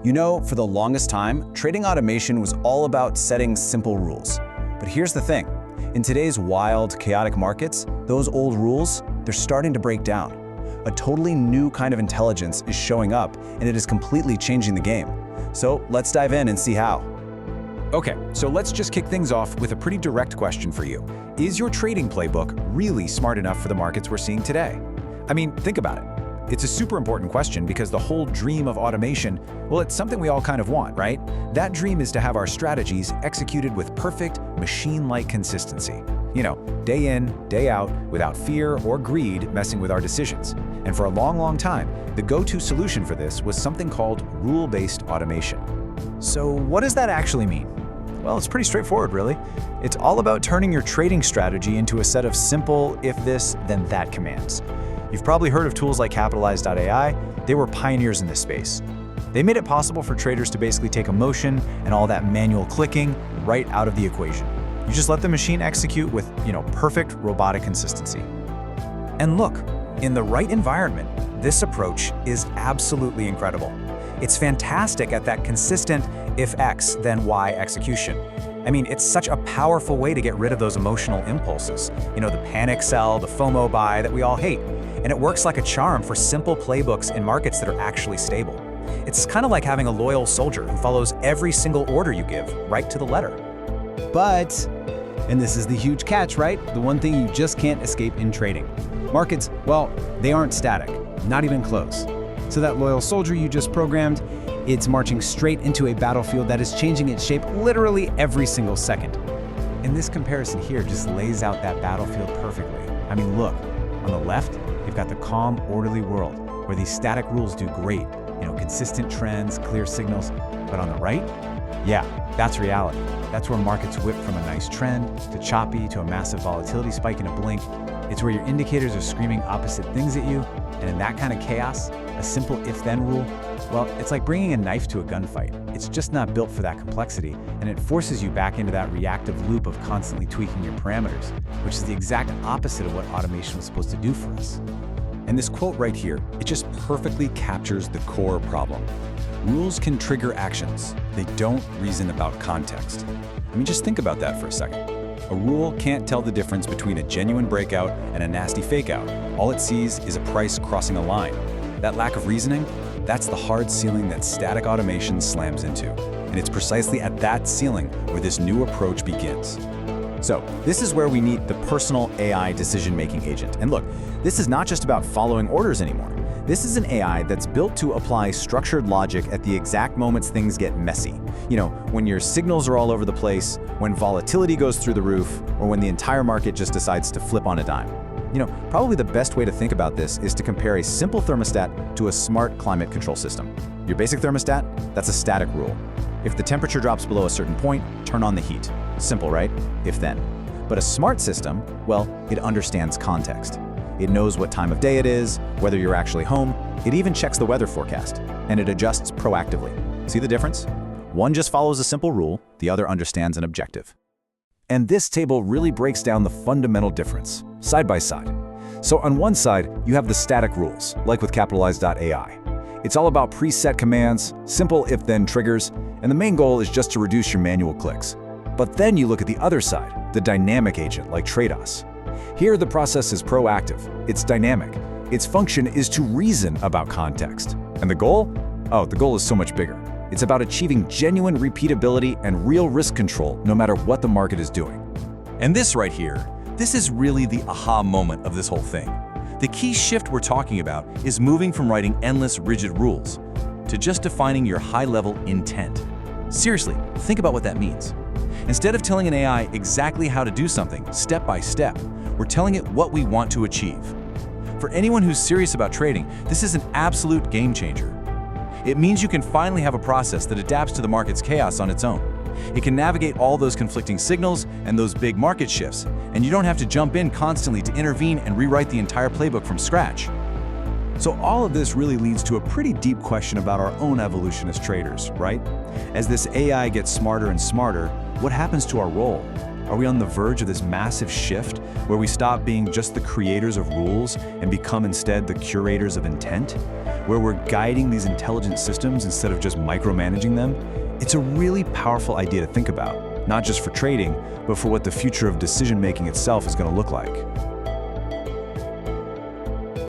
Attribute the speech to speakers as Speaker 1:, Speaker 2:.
Speaker 1: You know, for the longest time, trading automation was all about setting simple rules. But here's the thing. In today's wild, chaotic markets, those old rules, they're starting to break down. A totally new kind of intelligence is showing up, and it is completely changing the game. So let's dive in and see how.
Speaker 2: Okay, so let's just kick things off with a pretty direct question for you. Is your trading playbook really smart enough for the markets we're seeing today? I mean, think about it. It's a super important question because the whole dream of automation, well, it's something we all kind of want, right? That dream is to have our strategies executed with perfect, machine-like consistency. You know, day in, day out, without fear or greed messing with our decisions. And for a long, long time, the go-to solution for this was something called rule-based automation. So what does that actually mean? Well, it's pretty straightforward, really. It's all about turning your trading strategy into a set of simple if this, then that commands. You've probably heard of tools like Capitalize.ai. They were pioneers in this space. They made it possible for traders to basically take emotion and all that manual clicking right out of the equation. You just let the machine execute with, perfect robotic consistency. And look, in the right environment, this approach is absolutely incredible. It's fantastic at that consistent if X, then Y execution. I mean, it's such a powerful way to get rid of those emotional impulses. The panic sell, the FOMO buy that we all hate. And it works like a charm for simple playbooks in markets that are actually stable. It's kind of like having a loyal soldier who follows every single order you give, right to the letter.
Speaker 1: But, and this is the huge catch, right? The one thing you just can't escape in trading. Markets, well, they aren't static, not even close. So that loyal soldier you just programmed, it's marching straight into a battlefield that is changing its shape literally every single second. And this comparison here just lays out that battlefield perfectly. I mean, look, on the left, you've got the calm, orderly world where these static rules do great, consistent trends, clear signals. But on the right, yeah, that's reality. That's where markets whip from a nice trend to choppy to a massive volatility spike in a blink. It's where your indicators are screaming opposite things at you. And in that kind of chaos, a simple if-then rule, well, it's like bringing a knife to a gunfight. It's just not built for that complexity, and it forces you back into that reactive loop of constantly tweaking your parameters, which is the exact opposite of what automation was supposed to do for us.
Speaker 2: And this quote right here, it just perfectly captures the core problem. Rules can trigger actions. They don't reason about context. I mean, just think about that for a second. A rule can't tell the difference between a genuine breakout and a nasty fakeout. All it sees is a price crossing a line. That lack of reasoning, that's the hard ceiling that static automation slams into. And it's precisely at that ceiling where this new approach begins. So this is where we need the personal AI decision-making agent. And look, this is not just about following orders anymore. This is an AI that's built to apply structured logic at the exact moments things get messy. When your signals are all over the place, when volatility goes through the roof, or when the entire market just decides to flip on a dime. Probably the best way to think about this is to compare a simple thermostat to a smart climate control system. Your basic thermostat, that's a static rule. If the temperature drops below a certain point, turn on the heat. Simple, right? If then. But a smart system, well, it understands context. It knows what time of day it is, whether you're actually home. It even checks the weather forecast, and it adjusts proactively. See the difference? One just follows a simple rule, the other understands an objective. And this table really breaks down the fundamental difference, side by side. So on one side, you have the static rules, like with Capitalize.ai. It's all about preset commands, simple if-then triggers, and the main goal is just to reduce your manual clicks. But then you look at the other side, the dynamic agent like TradeOS. Here, the process is proactive. It's dynamic. Its function is to reason about context. And the goal? Oh, the goal is so much bigger. It's about achieving genuine repeatability and real risk control no matter what the market is doing. And this right here, this is really the aha moment of this whole thing. The key shift we're talking about is moving from writing endless rigid rules to just defining your high-level intent. Seriously, think about what that means. Instead of telling an AI exactly how to do something step by step, we're telling it what we want to achieve. For anyone who's serious about trading, this is an absolute game changer. It means you can finally have a process that adapts to the market's chaos on its own. It can navigate all those conflicting signals and those big market shifts, and you don't have to jump in constantly to intervene and rewrite the entire playbook from scratch. So all of this really leads to a pretty deep question about our own evolution as traders, right? As this AI gets smarter and smarter, what happens to our role? Are we on the verge of this massive shift where we stop being just the creators of rules and become instead the curators of intent? where we're guiding these intelligent systems instead of just micromanaging them, it's a really powerful idea to think about, not just for trading, but for what the future of decision-making itself is going to look like.